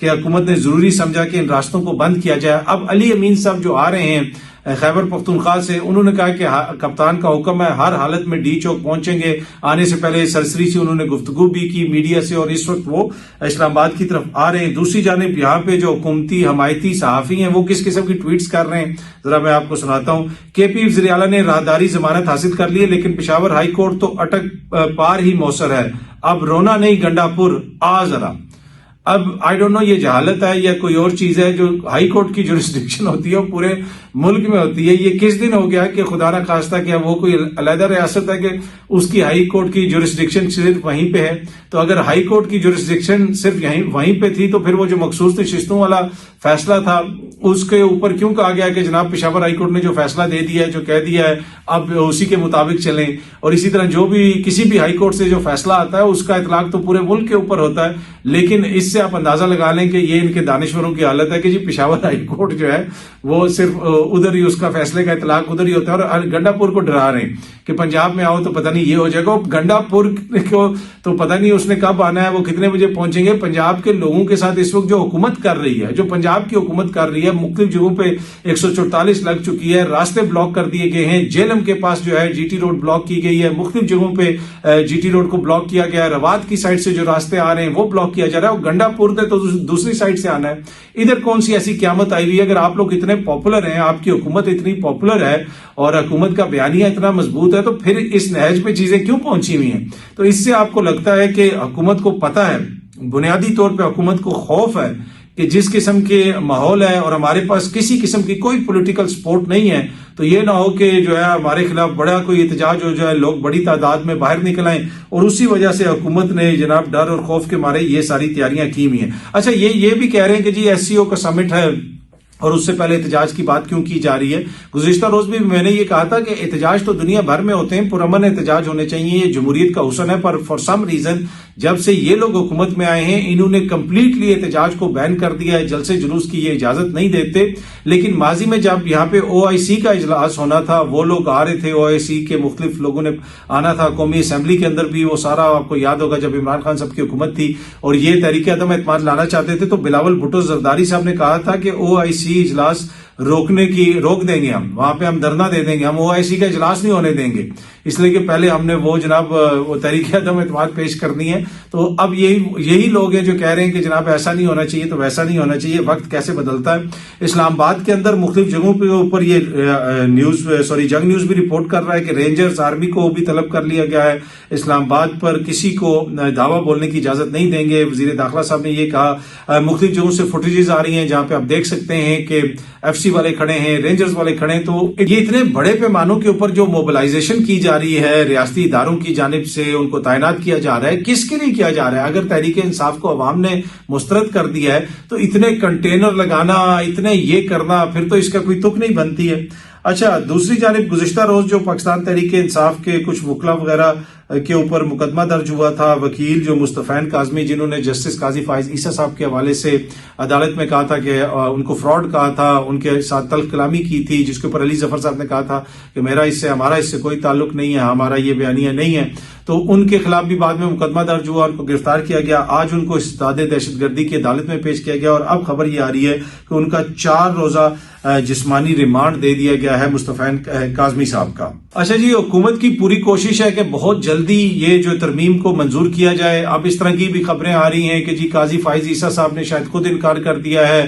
کہ حکومت نے ضروری سمجھا کہ ان راستوں کو بند کیا جائے۔ اب علی امین صاحب جو آ رہے ہیں خیبر پختونخوا سے، انہوں نے کہا کہ کپتان کا حکم ہے، ہر حالت میں ڈی چوک پہنچیں گے۔ آنے سے پہلے سرسری سے انہوں نے گفتگو بھی کی میڈیا سے، اور اس وقت وہ اسلام آباد کی طرف آ رہے ہیں۔ دوسری جانب یہاں پہ جو حکومتی حمایتی صحافی ہیں وہ کس قسم کی ٹویٹس کر رہے ہیں ذرا میں آپ کو سناتا ہوں۔ کے پی وزیر اعلیٰ نے راہداری ضمانت حاصل کر لی ہے، لیکن پشاور ہائی کورٹ تو اٹک پار ہی موثر ہے، اب رونا نہیں گنڈا پور آ ذرا۔ اب آئی ڈونٹ نو یہ جہالت ہے یا کوئی اور چیز ہے، جو ہائی کورٹ کی جورسڈکشن ہوتی ہے وہ پورے ملک میں ہوتی ہے۔ یہ کس دن ہو گیا کہ خدا نہ خواستہ کہ وہ کوئی علیحدہ ریاست ہے کہ اس کی ہائی کورٹ کی جورسڈکشن صرف وہیں پہ ہے؟ تو اگر ہائی کورٹ کی جورسڈکشن صرف وہیں پہ تھی تو پھر وہ جو مخصوص نشستوں والا فیصلہ تھا اس کے اوپر کیوں کہا گیا کہ جناب پشاور ہائی کورٹ نے جو فیصلہ دے دیا ہے، جو کہہ دیا ہے، اب اسی کے مطابق چلیں؟ اور اسی طرح جو بھی کسی بھی ہائی کورٹ سے جو فیصلہ آتا ہے اس کا اطلاق تو پورے ملک کے اوپر ہوتا ہے، لیکن اس سے آپ اندازہ لگا لیں کہ یہ ان کے دانشوروں کی حالت ہے کہ جی پشاور ہائی کورٹ جو ہے وہ صرف ادھر ہی اس کا فیصلے کا اطلاق ادھر ہی ہوتا ہے، اور گنڈا پور کو ڈرا رہے ہیں کہ پنجاب میں آؤ تو پتہ نہیں یہ ہو جائے گا۔ گنڈا پور کو تو پتہ نہیں اس نے کب آنا ہے، وہ کتنے بجے پہنچیں گے۔ پنجاب کے لوگوں کے ساتھ اس وقت جو حکومت کر رہی ہے، جو پنجاب کی حکومت کر رہی ہے، مختلف جگہوں پہ 144 لگ چکی ہے، راستے بلاک کر دیے گئے ہیں، جیلم کے پاس جو ہے جی ٹی روڈ بلاک کی گئی ہے، مختلف جگہوں پہ جی ٹی روڈ کو بلاک کیا گیا ہے، روات کی سائڈ سے جو راستے آ رہے ہیں وہ بلاک کیا جا رہا ہے، اور گنڈا پور نے تو دوسری سائڈ سے آنا ہے۔ ادھر کون سی ایسی قیامت آئی ہوئی ہے؟ اگر آپ لوگ اتنے پاپولر ہیں، آپ کی حکومت اتنی پاپولر ہے اور حکومت کا بیانیہ اتنا مضبوط ہے، تو پھر اس نہج پہ چیزیں کیوں پہنچی ہوئی ہیں؟ تو اس سے آپ کو لگتا ہے کہ حکومت کو پتہ ہے، بنیادی طور پہ حکومت کو خوف ہے کہ جس قسم کے ماحول ہے اور ہمارے پاس کسی قسم کی کوئی پولیٹیکل سپورٹ نہیں ہے، تو یہ نہ ہو کہ جو ہے ہمارے خلاف بڑا کوئی احتجاج ہو جائے، لوگ بڑی تعداد میں باہر نکل آئیں، اور اسی وجہ سے حکومت نے جناب ڈر اور خوف کے مارے یہ ساری تیاریاں کی ہوئی ہیں۔ اچھا یہ بھی کہہ رہے ہیں کہ جی ایس سی او کا سمٹ ہے اور اس سے پہلے احتجاج کی بات کیوں کی جا رہی ہے؟ گزشتہ روز بھی میں نے یہ کہا تھا کہ احتجاج تو دنیا بھر میں ہوتے ہیں، پرامن احتجاج ہونے چاہیے، یہ جمہوریت کا حسن ہے، پر فار سم ریزن جب سے یہ لوگ حکومت میں آئے ہیں انہوں نے کمپلیٹلی احتجاج کو بین کر دیا ہے، جلسے جلوس کی یہ اجازت نہیں دیتے۔ لیکن ماضی میں جب یہاں پہ او آئی سی کا اجلاس ہونا تھا، وہ لوگ آ رہے تھے، او آئی سی کے مختلف لوگوں نے آنا تھا، قومی اسمبلی کے اندر بھی وہ سارا آپ کو یاد ہوگا جب عمران خان صاحب کی حکومت تھی اور یہ تحریک عدم اعتماد لانا چاہتے تھے، تو بلاول بھٹو زرداری صاحب نے کہا تھا کہ او آئی سی اجلاس روک دیں گے، ہم وہاں پہ ہم دھرنا دے دیں گے، ہم او آئی سی کا اجلاس نہیں ہونے دیں گے، اس لیے کہ پہلے ہم نے وہ جناب وہ تحریک عدم اعتماد پیش کرنی ہے۔ تو اب یہی لوگ ہیں جو کہہ رہے ہیں کہ جناب ایسا نہیں ہونا چاہیے تو ویسا نہیں ہونا چاہیے، وقت کیسے بدلتا ہے۔ اسلام آباد کے اندر مختلف جگہوں کے اوپر یہ جنگ نیوز بھی رپورٹ کر رہا ہے کہ رینجرز آرمی کو بھی طلب کر لیا گیا ہے، اسلام آباد پر کسی کو دعویٰ بولنے کی اجازت نہیں دیں گے۔ وزیر داخلہ صاحب نے یہ کہا، مختلف جگہوں سے فوٹیجز آ رہی ہیں جہاں پہ آپ دیکھ سکتے ہیں کہ ایف سی والے کھڑے ہیں، رینجرز والے کھڑے ہیں۔ تو یہ اتنے بڑے پیمانوں کے اوپر جو موبلائزیشن کی جا رہی ہے ریاستی اداروں کی جانب سے، ان کو تعینات کیا جا رہا ہے، کس کے لیے کیا جا رہا ہے؟ اگر تحریک انصاف کو عوام نے مسترد کر دیا ہے تو اتنے کنٹینر لگانا، اتنے یہ کرنا، پھر تو اس کا کوئی تک نہیں بنتی ہے۔ اچھا دوسری جانب گزشتہ روز جو پاکستان تحریک انصاف کے کچھ وکلا وغیرہ کے اوپر مقدمہ درج ہوا تھا، وکیل جو مصطفین کاظمی جنہوں نے جسٹس قاضی فائز عیسیٰ صاحب کے حوالے سے عدالت میں کہا تھا کہ ان کو فراڈ کہا تھا، ان کے ساتھ تلخ کلامی کی تھی، جس کے اوپر علی ظفر صاحب نے کہا تھا کہ ہمارا اس سے کوئی تعلق نہیں ہے، ہمارا یہ بیانیہ نہیں ہے، تو ان کے خلاف بھی بعد میں مقدمہ درج ہوا، ان کو گرفتار کیا گیا، آج ان کو استداد دہشت گردی کی عدالت میں پیش کیا گیا، اور اب خبر یہ آ رہی ہے کہ ان کا 4 روزہ جسمانی ریمانڈ دے دیا گیا ہے مصطفین کاظمی صاحب کا۔ اچھا جی حکومت کی پوری کوشش ہے کہ بہت جلدی یہ جو ترمیم کو منظور کیا جائے۔ اب اس طرح کی بھی خبریں آ رہی ہیں کہ جی قاضی فائز عیسیٰ صاحب نے شاید خود انکار کر دیا ہے،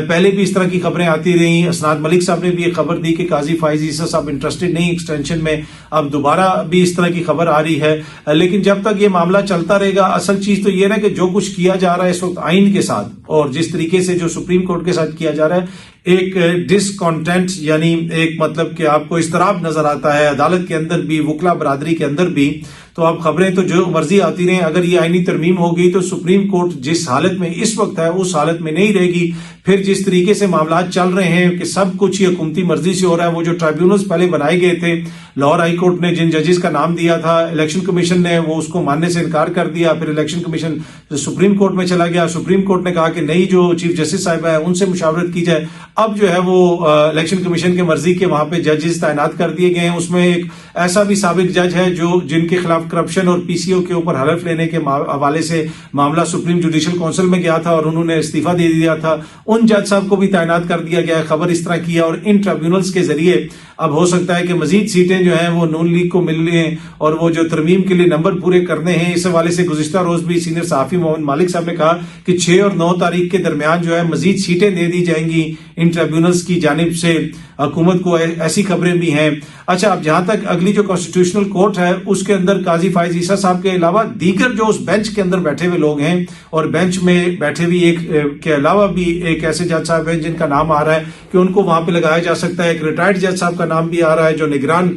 پہلے بھی اس طرح کی خبریں آتی رہیں، اسناد ملک صاحب نے بھی یہ خبر دی کہ قاضی فائز عیسیٰ صاحب انٹرسٹڈ نہیں ایکسٹینشن میں، اب دوبارہ بھی اس طرح کی خبر آ رہی ہے، لیکن جب تک یہ معاملہ چلتا رہے گا، اصل چیز تو یہ نا کہ جو کچھ کیا جا رہا ہے اس وقت آئین کے ساتھ اور جس طریقے سے جو سپریم کورٹ کے ساتھ کیا جا رہا ہے، ایک ڈسکانٹینٹ یعنی ایک مطلب کہ آپ کو اضطراب نظر آتا ہے عدالت کے اندر بھی، وکلا برادری کے اندر بھی۔ تو اب خبریں تو جو مرضی آتی رہیں، اگر یہ آئینی ترمیم ہوگی تو سپریم کورٹ جس حالت میں اس وقت ہے اس حالت میں نہیں رہے گی۔ پھر جس طریقے سے معاملات چل رہے ہیں کہ سب کچھ یہ حکومتی مرضی سے ہو رہا ہے، وہ جو ٹرائیبیونلز پہلے بنائے گئے تھے، لاہور ہائی کورٹ نے جن ججز کا نام دیا تھا، الیکشن کمیشن نے وہ اس کو ماننے سے انکار کر دیا، پھر الیکشن کمیشن سپریم کورٹ میں چلا گیا، سپریم کورٹ نے کہا کہ نہیں جو چیف جسٹس صاحب ہے ان سے مشاورت کی جائے۔ اب جو ہے وہ الیکشن کمیشن کے مرضی کے وہاں پہ ججز تعینات کر دیے گئے ہیں، اس میں ایک ایسا بھی سابق جج ہے جو جن کے خلاف کرپشن اور PCO کے اوپر حلف لینے کے حوالے سے معاملہ سپریم جوڈیشل کونسل میں گیا تھا اور انہوں نے استعفیٰ دے دیا تھا، ان جج صاحب کو بھی تعینات کر دیا گیا ہے، خبر اس طرح کی ہے۔ اور ان ٹریبیونلز کے ذریعے اب ہو سکتا ہے کہ مزید سیٹیں جو ہیں وہ نون لیگ کو مل لیں اور وہ جو ترمیم کے لیے نمبر پورے کرنے ہیں، اس حوالے سے گزشتہ روز بھی سینئر صحافی محمد مالک صاحب نے کہا کہ 6 اور 9 تاریخ کے درمیان جو ہے مزید سیٹیں دے دی جائیں گی ان ٹریبیونلز کی جانب سے حکومت کو، ایسی خبریں بھی ہیں۔ اچھا، اب جہاں تک اگلی جو کانسٹیٹیوشنل کورٹ ہے اس کے اندر قاضی فائز عیسیٰ صاحب کے علاوہ دیگر جو اس بینچ کے اندر بیٹھے ہوئے لوگ ہیں، اور بینچ میں بیٹھے ہوئے ایک کے علاوہ بھی ایک ایسے جج صاحب ہیں جن کا نام آ رہا ہے کہ ان کو وہاں پہ لگایا جا سکتا ہے، ایک ریٹائرڈ جج صاحب کا نام بھی آ رہا ہے جو نگران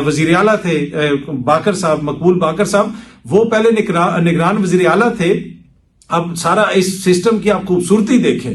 وزیر اعلیٰ تھے، باقر صاحب، مقبول باقر صاحب، وہ پہلے نگران وزیر اعلیٰ تھے۔ اب سارا اس سسٹم کی آپ خوبصورتی دیکھیں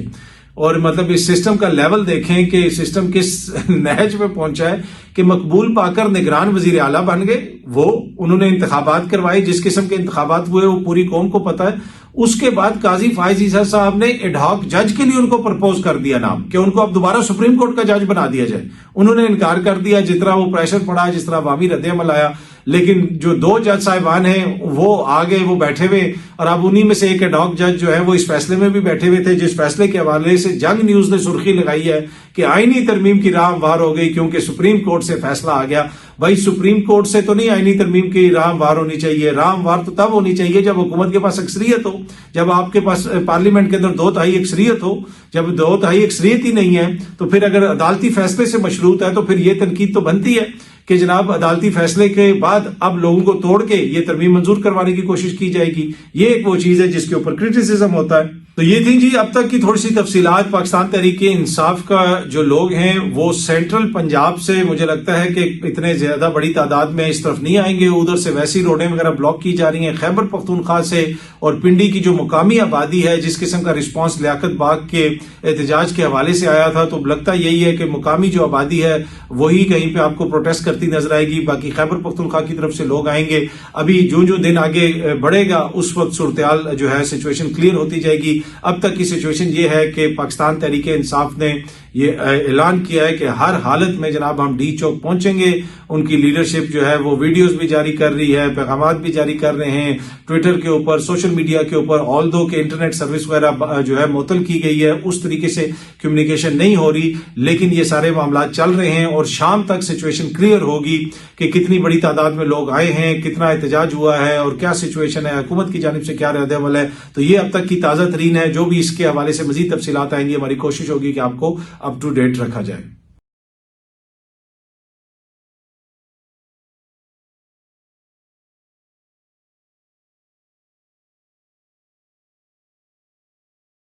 اور مطلب اس سسٹم کا لیول دیکھیں کہ سسٹم کس نہج پہ پہنچا ہے کہ مقبول باقر نگران وزیر اعلیٰ بن گئے، وہ انہوں نے انتخابات کروائے، جس قسم کے انتخابات ہوئے وہ پوری قوم کو پتا ہے۔ اس کے بعد قاضی فائز عیسیٰ صاحب نے ایڈ ہاک جج کے لیے ان کو پرپوز کر دیا نام کہ ان کو اب دوبارہ سپریم کورٹ کا جج بنا دیا جائے، انہوں نے انکار کر دیا، جس طرح وہ پریشر پڑا، جس طرح عوامی رد عمل آیا۔ لیکن جو 2 جج صاحبان ہیں وہ آگے وہ بیٹھے ہوئے، اور اب انہی میں سے ایک ایڈ ہاک جج جو ہے وہ اس فیصلے میں بھی بیٹھے ہوئے تھے، جس فیصلے کے حوالے سے جنگ نیوز نے سرخی لگائی ہے کہ آئینی ترمیم کی راہ ہموار ہو گئی کیونکہ سپریم کورٹ سے فیصلہ آ گیا۔ بھائی سپریم کورٹ سے تو نہیں آئینی ترمیم کی راہ ہموار ہونی چاہیے، راہ ہموار تو تب ہونی چاہیے جب حکومت کے پاس اکثریت ہو، جب آپ کے پاس پارلیمنٹ کے اندر 2/3 اکثریت ہو۔ جب 2/3 اکثریت ہی نہیں ہے تو پھر اگر عدالتی فیصلے سے مشروط ہے تو پھر یہ تنقید تو بنتی ہے کہ جناب عدالتی فیصلے کے بعد اب لوگوں کو توڑ کے یہ ترمیم منظور کروانے کی کوشش کی جائے گی، یہ ایک وہ چیز ہے جس کے اوپر کرٹیسزم ہوتا ہے۔ تو یہ تھی جی اب تک کی تھوڑی سی تفصیلات۔ پاکستان تحریک انصاف کا جو لوگ ہیں وہ سینٹرل پنجاب سے مجھے لگتا ہے کہ اتنے زیادہ بڑی تعداد میں اس طرف نہیں آئیں گے، ادھر سے ویسی روڈیں وغیرہ بلاک کی جا رہی ہیں۔ خیبر پختونخوا سے اور پنڈی کی جو مقامی آبادی ہے، جس قسم کا رسپانس لیاقت باغ کے احتجاج کے حوالے سے آیا تھا، تو لگتا یہی ہے کہ مقامی جو آبادی ہے وہی کہیں پہ آپ کو پروٹیسٹ کرتی نظر آئے گی، باقی خیبر پختونخوا کی طرف سے لوگ آئیں گے۔ ابھی جو دن آگے بڑھے گا اس وقت صورتحال جو ہے سچویشن کلیئر ہوتی جائے گی۔ اب تک کی سچویشن یہ ہے کہ پاکستان تحریک انصاف نے یہ اعلان کیا ہے کہ ہر حالت میں جناب ہم ڈی چوک پہنچیں گے۔ ان کی لیڈرشپ جو ہے وہ ویڈیوز بھی جاری کر رہی ہے، پیغامات بھی جاری کر رہے ہیں ٹویٹر کے اوپر، سوشل میڈیا کے اوپر، آلدو کہ انٹرنیٹ سروس وغیرہ جو ہے معطل کی گئی ہے، اس طریقے سے کمیونیکیشن نہیں ہو رہی، لیکن یہ سارے معاملات چل رہے ہیں اور شام تک سچویشن کلیئر ہوگی کہ کتنی بڑی تعداد میں لوگ آئے ہیں، کتنا احتجاج ہوا ہے اور کیا سچویشن ہے، حکومت کی جانب سے کیا رد عمل ہے۔ تو یہ اب تک کی تازہ ترین ہے۔ جو بھی اس کے حوالے سے مزید تفصیلات آئیں گی ہماری کوشش ہوگی کہ آپ کو اپ ٹو ڈیٹ رکھا جائے۔